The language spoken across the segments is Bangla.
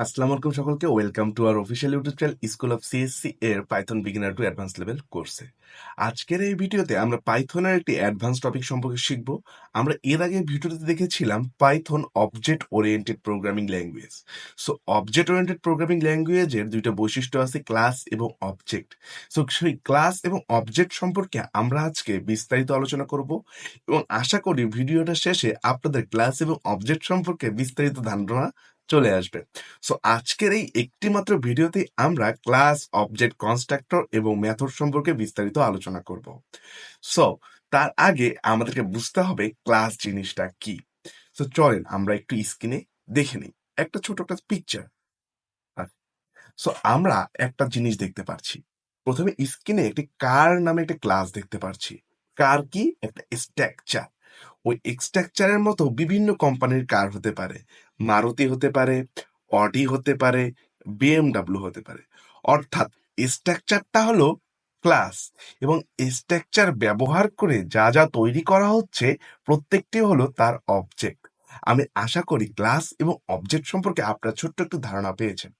আসসালামু আলাইকুম সকলকে। Welcome to our official YouTube channel school of CSC এর Python beginner to advance level কোর্সে। আজকের এই ভিডিওতে আমরা পাইথনের একটি অ্যাডভান্স টপিক সম্পর্কে শিখব। আমরা এর আগে ভিডিওতে দেখেছিলাম Python object oriented programming language. So object oriented programming ল্যাঙ্গুয়েজের দুইটা বৈশিষ্ট্য আছে, ক্লাস এবং অবজেক্ট। সো সেই ক্লাস এবং অবজেক্ট সম্পর্কে আমরা আজকে বিস্তারিত আলোচনা করব এবং আশা করি ভিডিওটা শেষে আপনাদের ক্লাস এবং অবজেক্ট সম্পর্কে বিস্তারিত ধারণা চলে আসবে। সো আজকের এই একটি মাত্র ভিডিওতে আমরা ক্লাস, অবজেক্ট, কনস্ট্রাক্টর এবং মেথড সম্পর্কে বিস্তারিত আলোচনা করব। সো তার আগে আমাদেরকে বুঝতে হবে ক্লাস জিনিসটা কি। সো চলেন আমরা একটু স্ক্রিনে দেখে নিই একটা ছোট একটা পিকচার। সো আমরা একটা জিনিস দেখতে পাচ্ছি। প্রথমে স্ক্রিনে একটি কার নামে একটা ক্লাস দেখতে পাচ্ছি। কার কি? একটা স্ট্রাকচার। ওই স্ট্রাকচারের মতো বিভিন্ন কোম্পানির কার হতে পারে, মারুতি হতে পারে, অডি হতে পারে, বিএমডাব্লিউ হতে পারে। অর্থাৎ স্ট্রাকচারটা হলো ক্লাস এবং স্ট্রাকচার ব্যবহার করে যা যা তৈরি করা হচ্ছে প্রত্যেকটি হলো তার অবজেক্ট। আমি আশা করি ক্লাস এবং অবজেক্ট সম্পর্কে আপনারা ছোট্ট একটু ধারণা পেয়েছেন।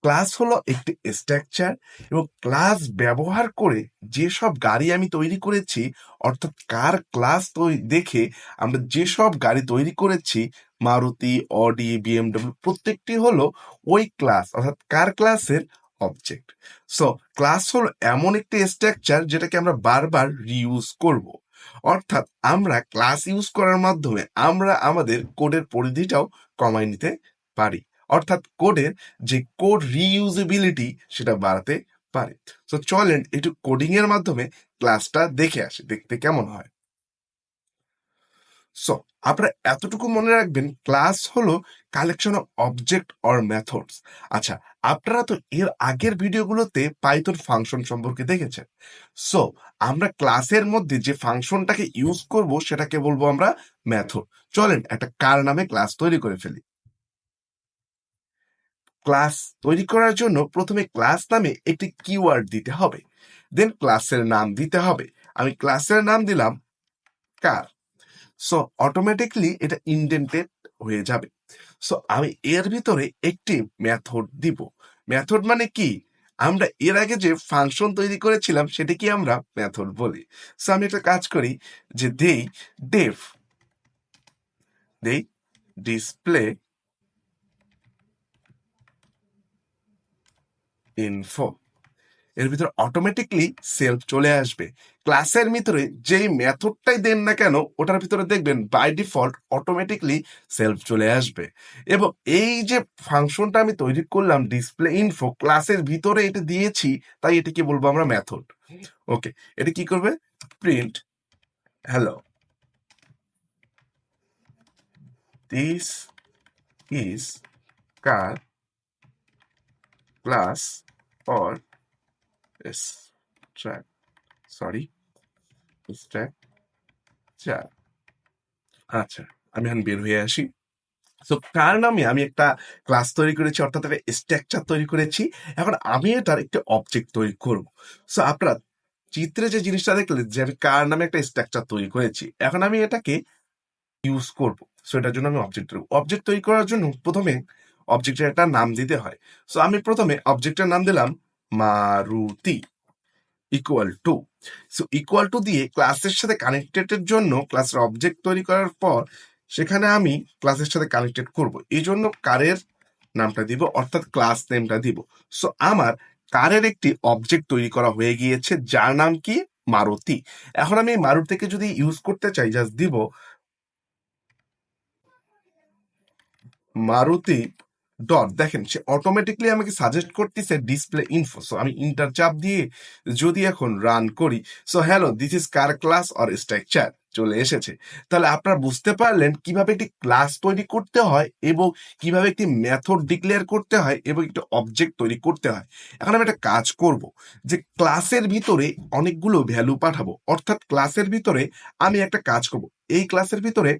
ক্লাস হলো একটি স্ট্রাকচার এবং ক্লাস ব্যবহার করে যেসব গাড়ি আমি তৈরি করেছি, অর্থাৎ কার ক্লাস দেখে আমরা যেসব গাড়ি তৈরি করেছি, মারুতি, অডি, বিএমডব্লিউ প্রত্যেকটি হলো ওই ক্লাস অর্থাৎ কার ক্লাসের অবজেক্ট। সো ক্লাস হলো এমন একটি স্ট্রাকচার যেটাকে আমরা বারবার রিইউজ করব। অর্থাৎ আমরা ক্লাস ইউজ করার মাধ্যমে আমরা আমাদের কোডের পরিধিটাও কমায় নিতে পারি, অর্থাৎ কোডের যে কোড রিইউজেবিলিটি সেটা বাড়াতে পারে। তো চলেন একটু কোডিং এর মাধ্যমে ক্লাসটা দেখে আসি, দেখতে কেমন হয়। সো আপনারা এতটুকু মনে রাখবেন, ক্লাস হলো collection of object or methods. আচ্ছা, আপনারা তো এর আগের ভিডিওগুলোতে পাইথন ফাংশন সম্পর্কে দেখেছেন। সো আমরা ক্লাসের মধ্যে যে ফাংশনটাকে ইউজ করব সেটাকে বলবো আমরা মেথড। চলেন একটা কার নামে ক্লাস তৈরি করে ফেলি। ক্লাস তৈরি করার জন্য প্রথমে ক্লাস নামে একটি কিওয়ার্ড দিতে হবে, দেন ক্লাসের নাম দিতে হবে। আমি ক্লাসের নাম দিলাম কার। সো অটোমেটিকলি এটা ইনডেন্টেড হয়ে যাবে। সো আমি এর ভিতরে একটি মেথড দিব। মেথড মানে কি? আমরা এর আগে যে ফাংশন তৈরি করেছিলাম সেটাকে আমরা মেথড বলি। সো আমি একটা কাজ করি যে দেই ডিসপ্লে ইনফো। এর ভিতরে অটোমেটিকলি সেলফ চলে আসবে। ক্লাসের ভিতরে যেই মেথডটাই দেন না কেন ওটার ভিতরে দেখবেন বাই ডিফল্ট অটোমেটিকলি সেলফ চলে আসবে। এবং এই যে ফাংশনটা আমি তৈরি করলাম ডিসপ্লে ইনফো, ক্লাসের ভিতরে এটা দিয়েছি, তাই এটাকে বলবো আমরা মেথড। ওকে, এটা কি করবে? Print hello, this is car class or struck sorry structure. আচ্ছা, আমি এখন বের হয়ে আসি। তো কার নামে আমি একটা ক্লাস তৈরি করেছি, অর্থাৎ একটা স্ট্রাকচার তৈরি করেছি। এখন আমি এটার একটা অবজেক্ট তৈরি করব। সো আপনারা চিত্রে যে জিনিসটা দেখলেন যে আমি কার নামে একটা স্ট্রাকচার তৈরি করেছি, এখন আমি এটাকে ইউজ করব। সো এটার জন্য আমি অবজেক্ট তৈরি, অবজেক্ট তৈরি করার জন্য প্রথমে অবজেক্টের একটা নাম দিতে হয়। সো আমি প্রথমে অবজেক্টের নাম দিলাম Maruti equal to. So equal to দিয়ে ক্লাসের সাথে কানেক্টেডের জন্য ক্লাসের অবজেক্ট তৈরি করার পর সেখানে আমি ক্লাসের সাথে কানেক্টেড করব, এই জন্য কারের নামটা দিব, অর্থাৎ ক্লাস নেমটা দিব। সো আমার কারের একটি অবজেক্ট তৈরি করা হয়ে গিয়েছে যার নাম কি? মারুতি। এখন আমি মারুতিকে যদি ইউজ করতে চাই, জাস্ট দিব মারুতি ডট। দেখেন সে অটোমেটিকলি আমাকে সাজেস্ট করতেছে ডিসপ্লে ইনফো। সো আমি ইন্টার চাপ দিয়ে যদি এখন রান করি, so hello this is car class or structure চলে এসেছে। তাহলে আপনারা বুঝতে পারলেন কিভাবে একটি ক্লাস তৈরি করতে হয় এবং কিভাবে একটি মেথড ডিক্লেয়ার করতে হয় এবং একটি অবজেক্ট তৈরি করতে হয়। এখন আমি একটা কাজ করব যে ক্লাসের ভিতরে অনেকগুলো ভ্যালু পাঠাবো, অর্থাৎ ক্লাসের ভিতরে আমি একটা কাজ করব। এই ক্লাসের ভিতরে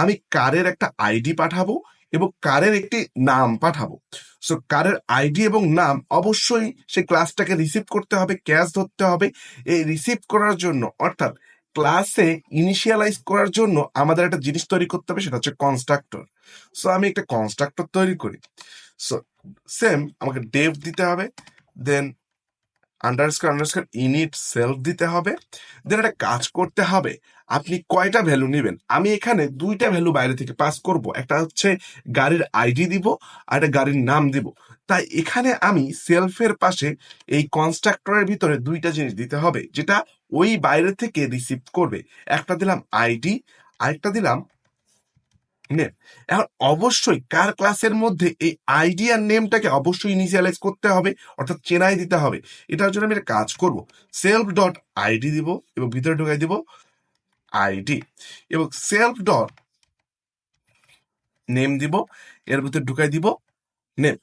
আমি কারের একটা আইডি পাঠাবো এবং কারের একটি নাম পাঠাবো। সো কারের আইডি এবং নাম অবশ্যই সেই ক্লাসটাকে রিসিভ করতে হবে, ক্যাশ ধরতে হবে। এই রিসিভ করার জন্য অর্থাৎ ক্লাসে ইনিশিয়ালাইজ করার জন্য আমাদের একটা জিনিস তৈরি করতে হবে, সেটা হচ্ছে কনস্ট্রাক্টর। সো আমি একটা কনস্ট্রাক্টর তৈরি করি। সো সেম আমাকে ডেভ দিতে হবে, দেন আন্ডারস্কোর আন্ডারস্কোর ইনিট সেলফ দিতে হবে, দেন একটা কাজ করতে হবে। আপনি কয়টা ভ্যালু নেবেন? আমি এখানে দুইটা ভ্যালু বাইরে থেকে পাস করব, একটা হচ্ছে গাড়ির আইডি দিব আর একটা গাড়ির নাম দিব। তাই এখানে আমি সেলফের পাশে এই কনস্ট্রাক্টরের ভিতরে দুইটা জিনিস দিতে হবে যেটা ওই বাইরে থেকে রিসিভ করবে। একটা দিলাম আইডি, আরেকটা দিলাম নেম। এখন অবশ্যই কার ক্লাসের মধ্যে এই আইডি আর নেমটাকে অবশ্যই ইনিশিয়ালাইজ করতে হবে, অর্থাৎ চেনাই দিতে হবে। এটার জন্য আমি একটা কাজ করব, সেলফ ডট আইডি দিব এবং ভিতরে ঢুকাই দিব আইডি, এবং সেলফ ডট নেম দিব, এর ভিতরে ঢুকাই দিব নেম।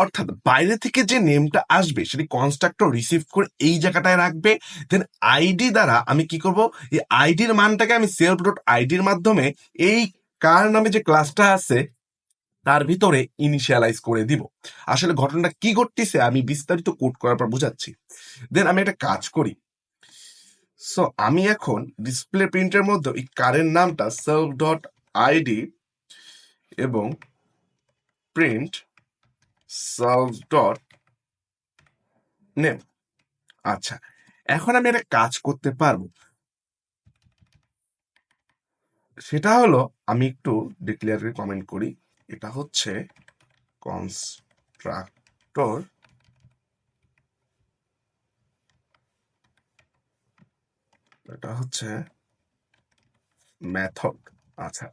অর্থাৎ বাইরে থেকে যে নেমটা আসবে সেটি কনস্ট্রাক্টর রিসিভ করে এই জায়গাটায় রাখবে। দেন আইডি দ্বারা আমি কি করব, এই আইডির মানটাকে আমি সেলফ ডট আইডির মাধ্যমে এই কার নামে যে ক্লাসটা আছে তার ভিতরে ইনিশিয়ালাইজ করে দিব। আসলে ঘটনাটা কি ঘটতেছে আমি বিস্তারিত কোড করার পর বুঝাচ্ছি। দেন আমি একটা কাজ করি, সো আমি এখন ডিসপ্লে প্রিন্টের মধ্যে এই কারের নামটা সেলফ ডট আইডি এবং প্রিন্ট সেলফ ডট নেম। আচ্ছা, এখন আমি একটা কাজ করতে পারবো, সেটা হলো আমি একটু ডিক্লেয়ার করে কমেন্ট করি। এটা হচ্ছে কনস্ট্রাক্টর, এটা হচ্ছে মেথড। আচ্ছা,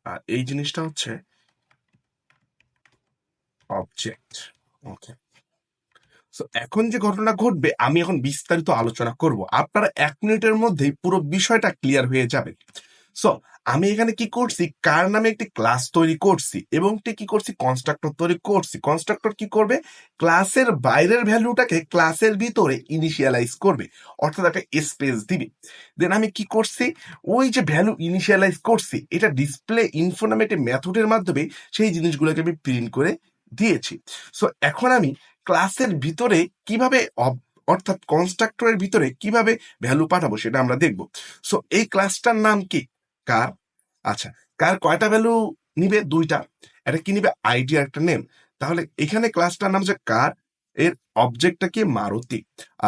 আর এই জিনিসটা হচ্ছে অবজেক্ট। ওকে, সো এখন যে ঘটনা ঘটবে আমি এখন বিস্তারিত আলোচনা করব, আপনারা 1 মিনিটের মধ্যেই পুরো বিষয়টা ক্লিয়ার হয়ে যাবে। সো আমি এখানে কি করছি, কার নামে একটি ক্লাস তৈরি করছি এবং কি করছি কনস্ট্রাক্টর তৈরি করছি। কনস্ট্রাক্টর কি করবে, ক্লাসের বাইরের ভ্যালুটাকে ক্লাসের ভিতরে ইনিশিয়ালাইজ করবে, অর্থাৎ একটা স্পেস দিবে। দেন আমি কি করছি, ওই যে ভ্যালু ইনিশিয়ালাইজ করছি এটা ডিসপ্লে ইনফো নামে একটি মেথডের মাধ্যমে সেই জিনিসগুলোকে আমি প্রিন্ট করে দিয়েছি। সো এখন আমি ক্লাসের ভিতরে কিভাবে অর্থাৎ কনস্ট্রাক্টরের ভিতরে কিভাবে ভ্যালু পাঠাবো সেটা আমরা দেখব। সো এই ক্লাসটার নাম কি, কার। আচ্ছা, কার কয়টা ভ্যালু নিবে? দুইটা। এটা কি নিবে, আইডি আর একটা নেম। তাহলে এখানে ক্লাসটার নাম হচ্ছে কার, এর অবজেক্টটা কি মারুতি।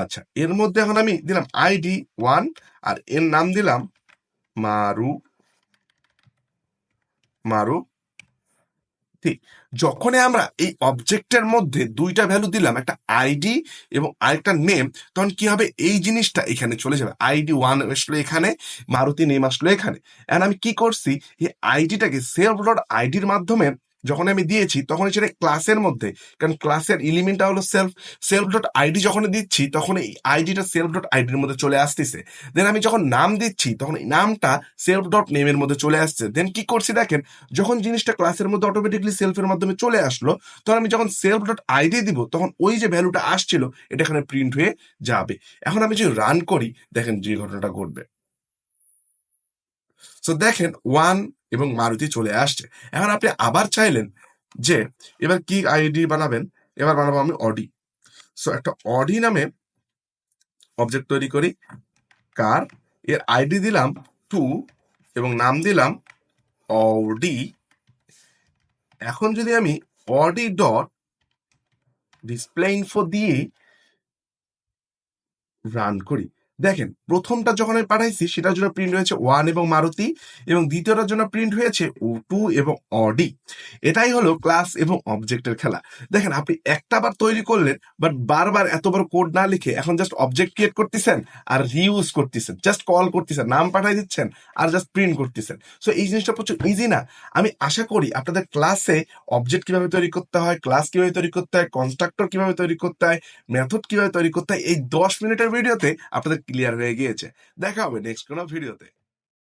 আচ্ছা, এর মধ্যে এখন আমি দিলাম আইডি 1 আর এর নাম দিলাম মারু মারু ঠিক। যখনই আমরা এই অবজেক্টের মধ্যে দুইটা ভ্যালু দিলাম, একটা আইডি এবং আরেকটা নেম, তখন কি হবে, এই জিনিসটা এখানে চলে যাবে। আইডি 1 আসলো এখানে, মারুতি নেম আসলো এখানে। এখন আমি কি করছি, এই আইডিটাকে সেলফ ডট আইডির মাধ্যমে যখন আমি দিয়েছি তখন সেটা ক্লাসের মধ্যে, কারণ ক্লাসের এলিমেন্টটা হলো সেলফ, সেলফ ডট আইডি যখন দিচ্ছি তখন এই আইডিটা সেলফ ডট আইডির মধ্যে চলে আসতেছে। দেন আমি যখন নাম দিচ্ছি তখন এই নামটা সেলফ ডট নেমের মধ্যে চলে আসছে। দেন কি করছি দেখেন, যখন জিনিসটা ক্লাসের মধ্যে অটোমেটিকলি সেলফের মাধ্যমে চলে আসলো, তখন আমি যখন সেলফ ডট আইডি দিব তখন ওই যে ভ্যালুটা আসছিল এটা এখানে প্রিন্ট হয়ে যাবে। এখন আমি যদি রান করি দেখেন যে ঘটনাটা ঘটবে। সো দেখেন 1 এবং মারুতি চলে আসছে। এখন আপনি আবার চাইলেন যে এবার কি আইডি বানাবেন, এবার বানাবো আমি অডি। সো একটা অডি নামে অবজেক্ট তৈরি করি, কার, এর আইডি দিলাম 2 এবং নাম দিলাম অডি। এখন যদি আমি অডি ডট ডিসপ্লে ইনফো দিয়ে রান করি, দেখেন প্রথমটা যখন আমি পাঠাইছি সেটার জন্য প্রিন্ট হয়েছে 1 এবং মারুতি, এবং দ্বিতীয়টার জন্য প্রিন্ট হয়েছে 2 এবং অডি। এটাই হলো ক্লাস এবং অবজেক্টের খেলা। দেখেন আপনি একটা বার তৈরি করলেন, বাট বারবার এত বড় কোড না লিখে এখন জাস্ট অবজেক্ট ক্রিয়েট করতেছেন আর রিউজ করতেছেন, জাস্ট কল করতেছেন, নাম পাঠাই দিচ্ছেন আর জাস্ট প্রিন্ট করতেছেন। সো এই জিনিসটা প্রচুর ইজি না? আমি আশা করি আপনাদের ক্লাসে অবজেক্ট কিভাবে তৈরি করতে হয়, ক্লাস কিভাবে তৈরি করতে হয়, কনস্ট্রাক্টর কিভাবে তৈরি করতে হয়, মেথড কিভাবে তৈরি করতে হয়, এই 10 মিনিটের ভিডিওতে আপনাদের ক্লিয়ার হয়ে গিয়েছে। দেখা হবে নেক্সট কোনো ভিডিওতে।